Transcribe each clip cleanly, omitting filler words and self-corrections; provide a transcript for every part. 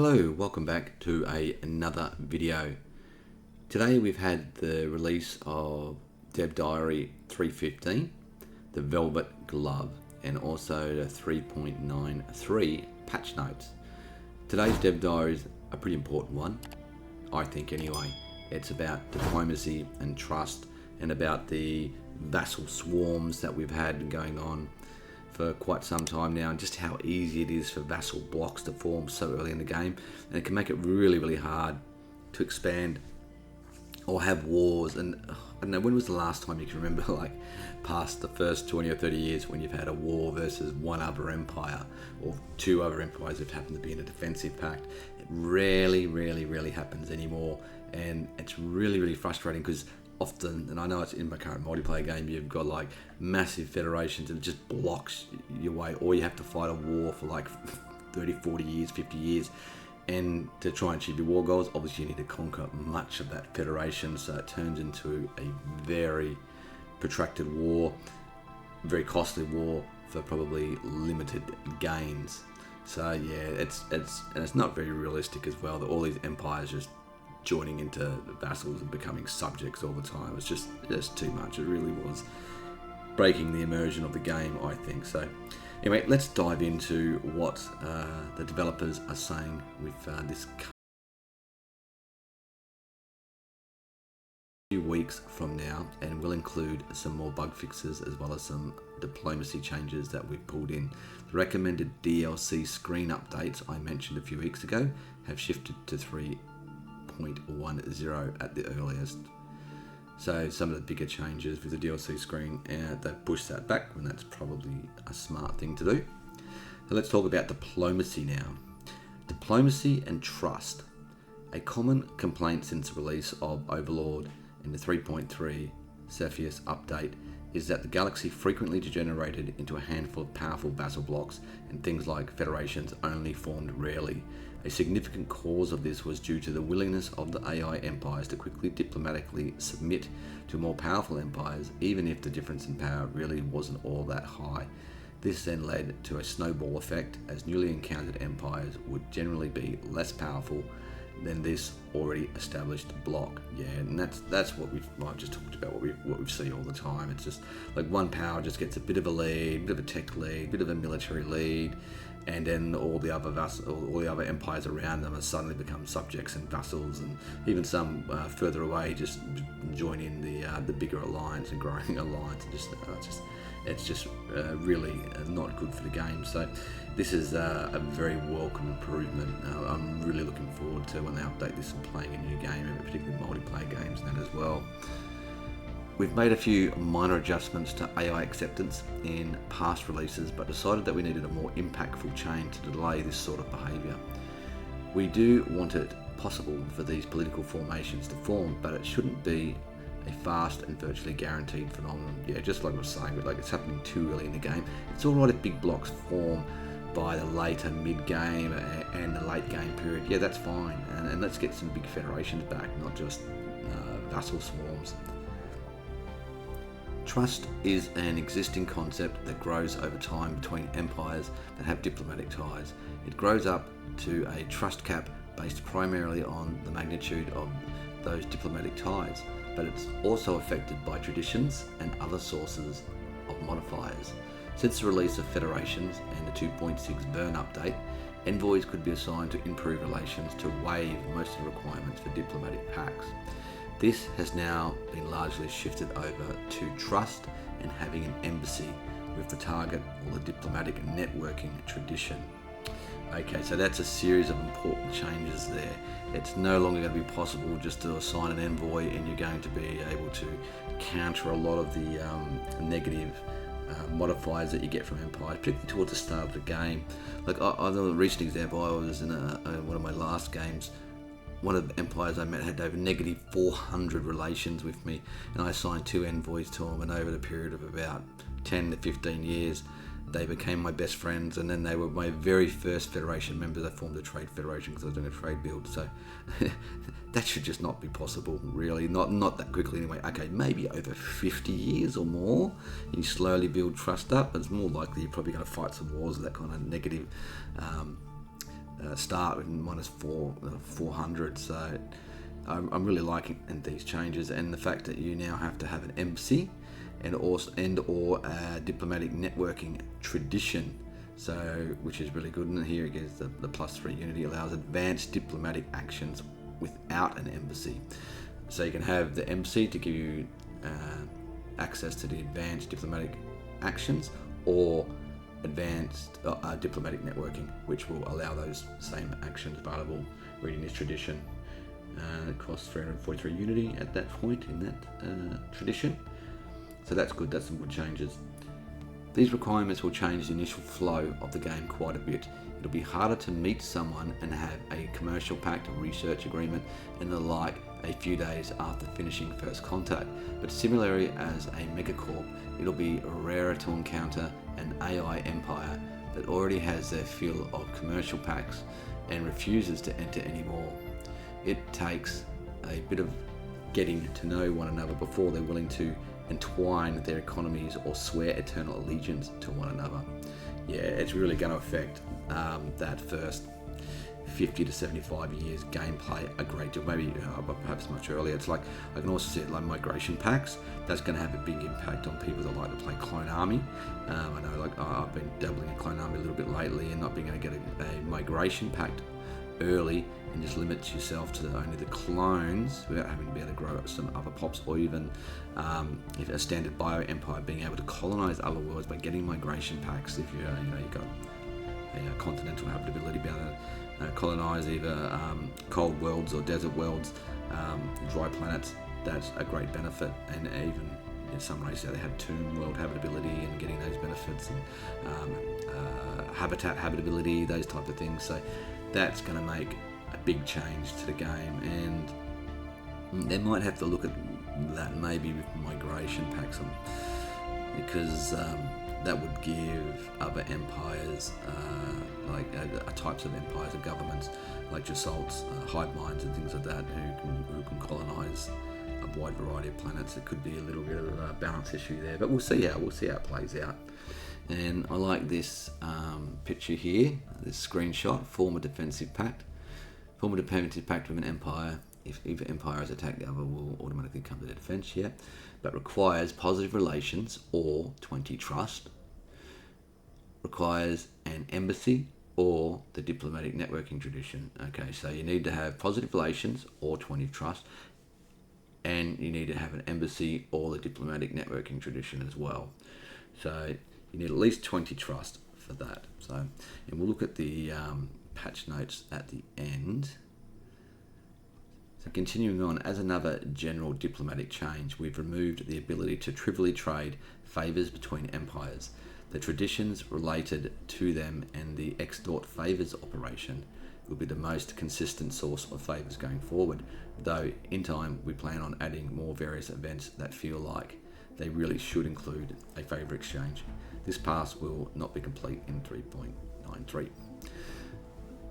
Hello, welcome back to another video. Today we've had the release of Dev Diary 3.15, the Velvet Glove, and also the 3.93 patch notes. Today's Dev Diary is a pretty important one, I think anyway. It's about diplomacy and trust and about the vassal swarms that we've had going on for quite some time now, and just how easy it is for vassal blocks to form so early in the game, and it can make it really hard to expand or have wars. And I don't know, when was the last time you can remember, like past the first 20 or 30 years, when you've had a war versus one other empire or two other empires that happen to be in a defensive pact? It rarely happens anymore, and it's really frustrating because often, and I know it's in my current multiplayer game, you've got like massive federations and it just blocks your way, or you have to fight a war for like 30, 40 years, 50 years. And to try and achieve your war goals, obviously you need to conquer much of that federation, so it turns into a very protracted war, very costly war for probably limited gains. So yeah, it's not very realistic as well, that all these empires just joining into vassals and becoming subjects all the time. It's just too much. It really was breaking the immersion of the game, I think. So anyway, let's dive into what the developers are saying with this few weeks from now, and will include some more bug fixes as well as some diplomacy changes that we've pulled in. The recommended DLC screen updates I mentioned a few weeks ago have shifted to 3.10 at the earliest. So some of the bigger changes with the DLC screen, they've pushed that back when that's probably a smart thing to do. So let's talk about diplomacy now. Diplomacy and trust. A common complaint since the release of Overlord in the 3.3 Cepheus update is that the galaxy frequently degenerated into a handful of powerful vassal blocks, and things like federations only formed rarely. A significant cause of this was due to the willingness of the AI empires to quickly diplomatically submit to more powerful empires, even if the difference in power really wasn't all that high. This then led to a snowball effect, as newly encountered empires would generally be less powerful than this already established block. Yeah, and that's what I've just talked about, what we see all the time. It's just like one power just gets a bit of a lead, bit of a tech lead, bit of a military lead, and then all the other empires around them are suddenly become subjects and vassals, and even some further away just join in the bigger alliance and growing alliance, and it's just really not good for the game. So this is a very welcome improvement. I'm really looking forward to when they update this and playing a new game, and particularly multiplayer games and that as well. We've made a few minor adjustments to AI acceptance in past releases, but decided that we needed a more impactful change to delay this sort of behaviour. We do want it possible for these political formations to form, but it shouldn't be a fast and virtually guaranteed phenomenon. Yeah, just like I was saying, but like it's happening too early in the game. It's alright if big blocks form by the later mid-game and the late game period. Yeah, that's fine, and let's get some big federations back, not just vassal swarms. Trust is an existing concept that grows over time between empires that have diplomatic ties. It grows up to a trust cap based primarily on the magnitude of those diplomatic ties, but it's also affected by traditions and other sources of modifiers. Since the release of federations and the 2.6 Burn update, envoys could be assigned to improve relations to waive most of the requirements for diplomatic pacts. This has now been largely shifted over to trust and having an embassy with the target or the diplomatic networking tradition. Okay, so that's a series of important changes there. It's no longer going to be possible just to assign an envoy and you're going to be able to counter a lot of the negative modifiers that you get from empires, particularly towards the start of the game. Like a recent example, I was in one of my last games. One of the empires I met had over negative 400 relations with me, and I assigned 2 envoys to them, and over the period of about 10 to 15 years, they became my best friends, and then they were my very first federation members. I formed a trade federation because I was doing a trade build, so that should just not be possible, really, not that quickly anyway. Okay, maybe over 50 years or more, you slowly build trust up, but it's more likely you're probably going to fight some wars with that kind of negative start with -400. So I'm really liking these changes, and the fact that you now have to have an embassy or a diplomatic networking tradition. So, which is really good. And here it gives the +3 unity allows advanced diplomatic actions without an embassy. So you can have the embassy to give you access to the advanced diplomatic actions, or advanced diplomatic networking, which will allow those same actions available. Reading this tradition, it costs 343 unity at that point in that tradition. So that's good. That's some good changes. These requirements will change the initial flow of the game quite a bit. It'll be harder to meet someone and have a commercial pact, a research agreement, and the like a few days after finishing first contact. But similarly as a megacorp, it'll be rarer to encounter an AI empire that already has their fill of commercial pacts and refuses to enter any more. It takes a bit of getting to know one another before they're willing to entwine their economies or swear eternal allegiance to one another. Yeah, it's really going to affect that first 50 to 75 years gameplay a great deal, maybe perhaps much earlier. It's like, I can also see it like migration packs. That's going to have a big impact on people that like to play Clone Army. I know, like, I've been dabbling in Clone Army a little bit lately, and not being able to get a migration pack early and just limits yourself to only the clones without having to be able to grow some other pops, or even if a standard bio empire being able to colonize other worlds by getting migration packs. If you've got a continental habitability, be able to colonize either cold worlds or desert worlds, dry planets. That's a great benefit. And even in some races they have tomb world habitability and getting those benefits, and habitat habitability, those type of things. So that's going to make a big change to the game, and they might have to look at that maybe with migration packs on, because that would give other empires, types of empires or governments like Vassals, hive minds and things like that, who can colonize a wide variety of planets. It could be a little bit of a balance issue there, but we'll see how it plays out. And I like this picture here, this screenshot. Form a defensive pact. Form a defensive pact with an empire. If either empire is attacked, the other will automatically come to their defense. Yeah, but requires positive relations or 20 trust. Requires an embassy or the diplomatic networking tradition. Okay, so you need to have positive relations or 20 trust, and you need to have an embassy or the diplomatic networking tradition as well. So you need at least 20 trust for that. So, and we'll look at the patch notes at the end. So continuing on, as another general diplomatic change, we've removed the ability to trivially trade favours between empires. The traditions related to them and the extort favours operation will be the most consistent source of favours going forward, though in time we plan on adding more various events that feel like they really should include a favour exchange. This pass will not be complete in 3.93.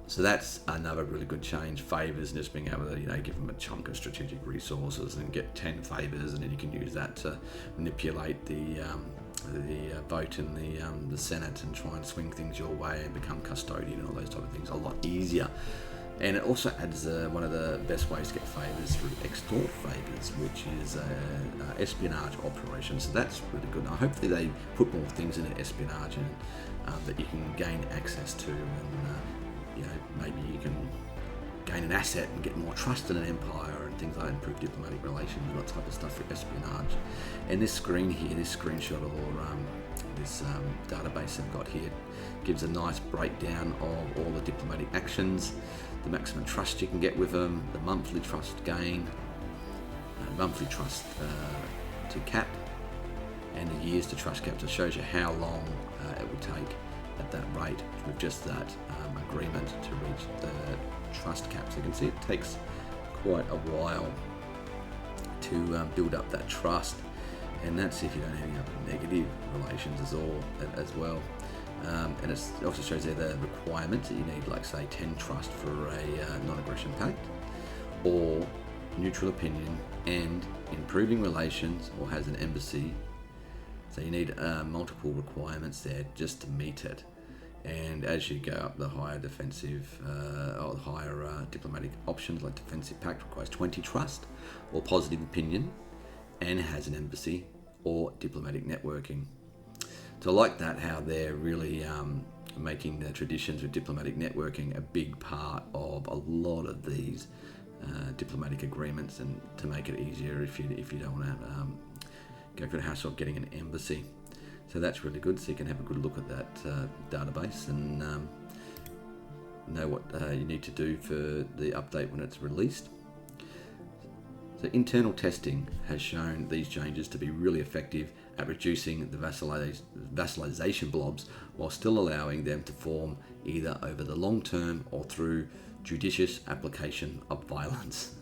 So that's another really good change. Favours, and just being able to give them a chunk of strategic resources and get 10 favours, and then you can use that to manipulate the vote in the Senate and try and swing things your way and become custodian and all those type of things a lot easier. And it also adds one of the best ways to get favours through extort favours, which is espionage operations. So that's really good. And hopefully they put more things in espionage and that you can gain access to, and maybe you can gain an asset and get more trust in an empire and things like improve diplomatic relations and that type of stuff for espionage. And this screen here, this screenshot of this database I've got here, gives a nice breakdown of all the diplomatic actions, the maximum trust you can get with them, the monthly trust gain, monthly trust to cap, and the years to trust cap. So it shows you how long it would take at that rate with just that agreement to reach the trust cap. So you can see it takes quite a while to build up that trust, and that's if you don't have any other negative relations as well. And it also shows there the requirements that you need, like say 10 trust for a non-aggression pact, or neutral opinion, and improving relations, or has an embassy. So you need multiple requirements there just to meet it. And as you go up, the higher defensive or the higher diplomatic options, like defensive pact, requires 20 trust or positive opinion and has an embassy or diplomatic networking. So I like that, how they're really making the traditions with diplomatic networking a big part of a lot of these diplomatic agreements, and to make it easier if you don't want to go for the hassle of getting an embassy. So that's really good. So you can have a good look at that database and know what you need to do for the update when it's released. So internal testing has shown these changes to be really effective at reducing the vassalization blobs while still allowing them to form either over the long term or through judicious application of violence.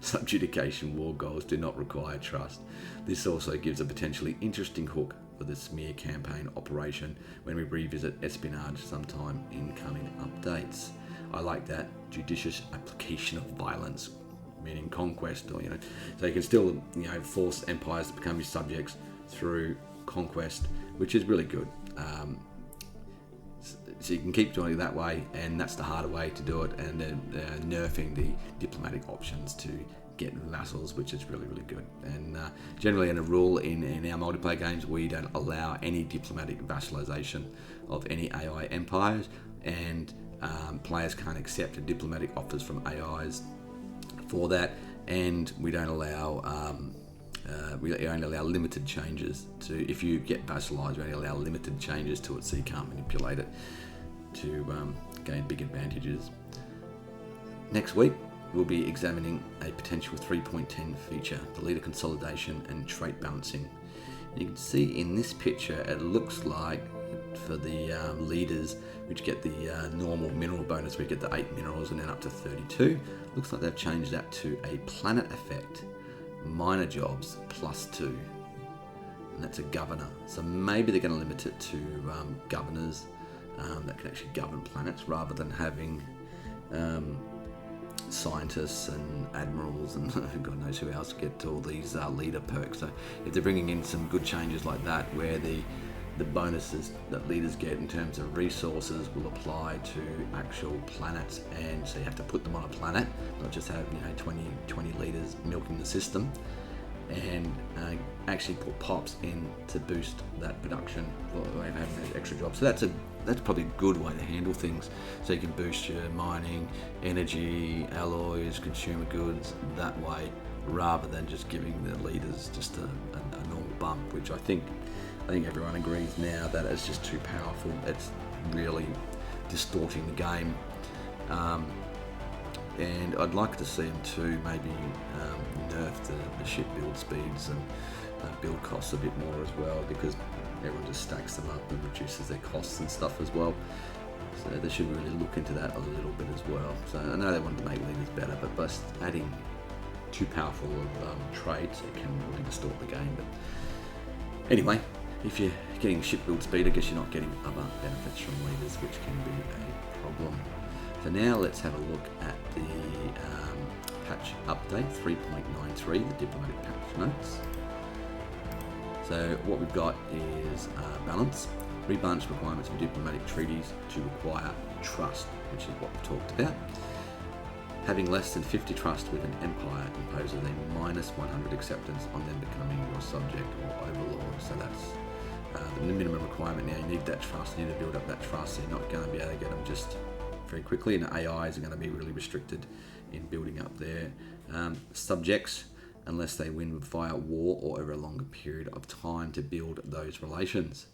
Subjugation war goals do not require trust. This also gives a potentially interesting hook for the smear campaign operation when we revisit espionage sometime in coming updates. I like that, judicious application of violence, meaning conquest, or so you can still force empires to become your subjects through conquest, which is really good. So you can keep doing it that way, and that's the harder way to do it, and then nerfing the diplomatic options to get vassals, which is really, really good. And generally in a rule in our multiplayer games, we don't allow any diplomatic vassalization of any AI empires, and players can't accept diplomatic offers from AIs for that, and we don't allow we only allow limited changes to, if you get vassalized, we only allow limited changes to it, so you can't manipulate it to gain big advantages. Next week we'll be examining a potential 3.10 feature, the leader consolidation and trait balancing. You can see in this picture it looks like for the leaders, which get the normal mineral bonus, we get the 8 minerals and then up to 32. Looks like they've changed that to a planet effect, minor jobs +2, and that's a governor. So maybe they're going to limit it to governors that can actually govern planets, rather than having scientists and admirals and God knows who else get all these leader perks. So if they're bringing in some good changes like that, where the bonuses that leaders get in terms of resources will apply to actual planets, and so you have to put them on a planet, not just have 20 leaders milking the system, and actually put pops in to boost that production for having those extra jobs. So that's probably a good way to handle things. So you can boost your mining, energy, alloys, consumer goods that way, rather than just giving the leaders just a normal bump, which I think everyone agrees now that it's just too powerful. It's really distorting the game. And I'd like to see them too maybe nerf the ship build speeds and build costs a bit more as well, because everyone just stacks them up and reduces their costs and stuff as well. So they should really look into that a little bit as well. So I know they wanted to make leaders better, but by adding too powerful of traits, it can really distort the game. But anyway, if you're getting ship build speed, I guess you're not getting other benefits from leaders, which can be a problem. So now let's have a look at the patch update 3.93, the diplomatic patch notes. So what we've got is balance, rebalance requirements for diplomatic treaties to require trust, which is what we've talked about. Having less than 50 trust with an empire imposes a -100 acceptance on them becoming your subject or overlord. So that's the minimum requirement now. You need that trust, you need to build up that trust, so you're not going to be able to get them just very quickly, and AIs are going to be really restricted in building up their subjects unless they win via war or over a longer period of time to build those relations.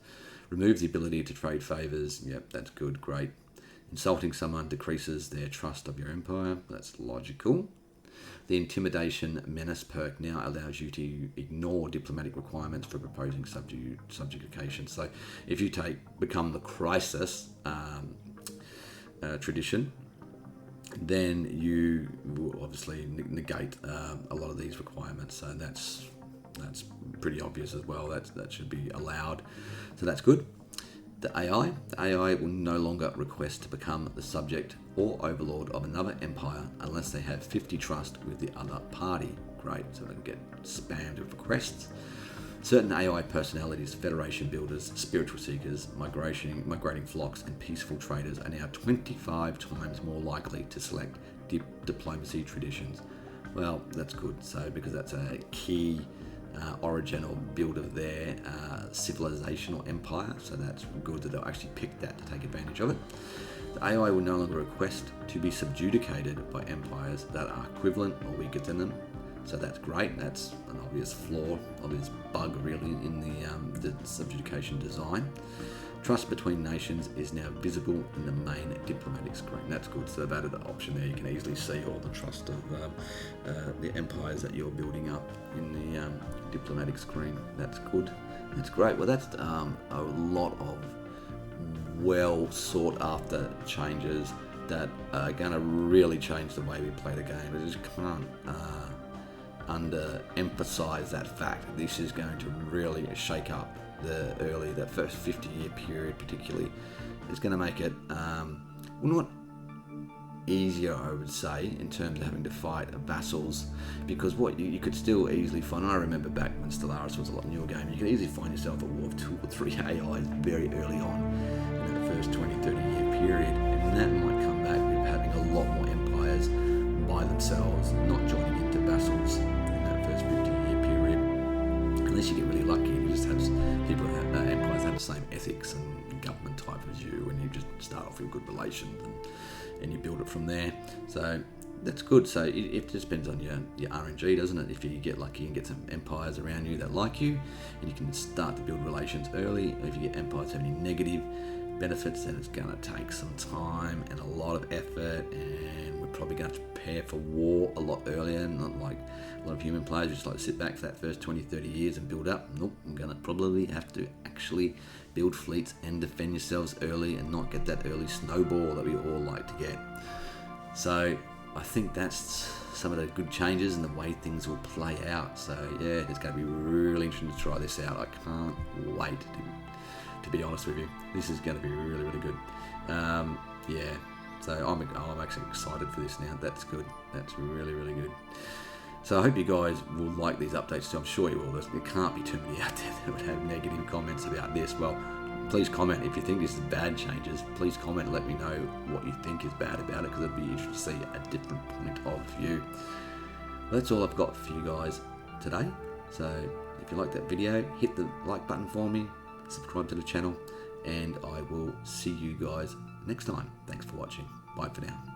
Remove the ability to trade favours. Yep, that's good, great. Insulting someone decreases their trust of your empire. That's logical. The intimidation menace perk now allows you to ignore diplomatic requirements for proposing subjugation. So if you become the crisis tradition, then you will obviously negate a lot of these requirements. So that's pretty obvious as well. That should be allowed. So that's good. The AI will no longer request to become the subject or overlord of another empire unless they have 50 trust with the other party. Great, so they can get spammed with requests. Certain AI personalities, Federation builders, spiritual seekers, migrating flocks, and peaceful traders are now 25 times more likely to select diplomacy traditions. Well, that's good. So because that's a key origin or build of their civilizational empire, so that's good that they'll actually pick that to take advantage of it. The AI will no longer request to be subjugated by empires that are equivalent or weaker than them. So that's great. That's an obvious flaw, obvious bug really in the subjugation design. Trust between nations is now visible in the main diplomatic screen. That's good. So they've added an option there. You can easily see all the trust of the empires that you're building up in the diplomatic screen. That's good. That's great. Well, that's a lot of well sought after changes that are going to really change the way we play the game. I just can't underemphasize that fact. This is going to really shake up that first 50-year period particularly. It's going to make it not easier, I would say, in terms of having to fight vassals, because what you could still easily find, and I remember back when Stellaris was a lot newer game, you could easily find yourself a war of 2 or 3 AIs very early on in that first 20-30 year period, and that might come back with having a lot more empires by themselves, not joining into vassals in that first 50-year period, unless you get really lucky and you just have people empires have the same ethics and government type as you, and you just start off with good relations and you build it from there. So that's good. So it just depends on your RNG, doesn't it? If you get lucky and get some empires around you that like you, and you can start to build relations early. If you get empires having any negative benefits, then it's going to take some time and a lot of effort, and we're probably going to prepare for war a lot earlier, not like a lot of human players just like sit back for that first 20-30 years and build up. Nope, I'm going to probably have to actually build fleets and defend yourselves early and not get that early snowball that we all like to get. So I think that's some of the good changes and the way things will play out. So yeah, it's going to be really interesting to try this out. I can't wait to be honest with you. This is going to be really, really good. Yeah, so I'm actually excited for this now. That's good. That's really, really good. So I hope you guys will like these updates too. I'm sure you will. There can't be too many out there that would have negative comments about this. Well, please comment if you think this is bad changes. Please comment and let me know what you think is bad about it, because it'd be interesting to see a different point of view. Well, that's all I've got for you guys today. So if you like that video, hit the like button for me, subscribe to the channel, and I will see you guys next time. Thanks for watching. Bye for now.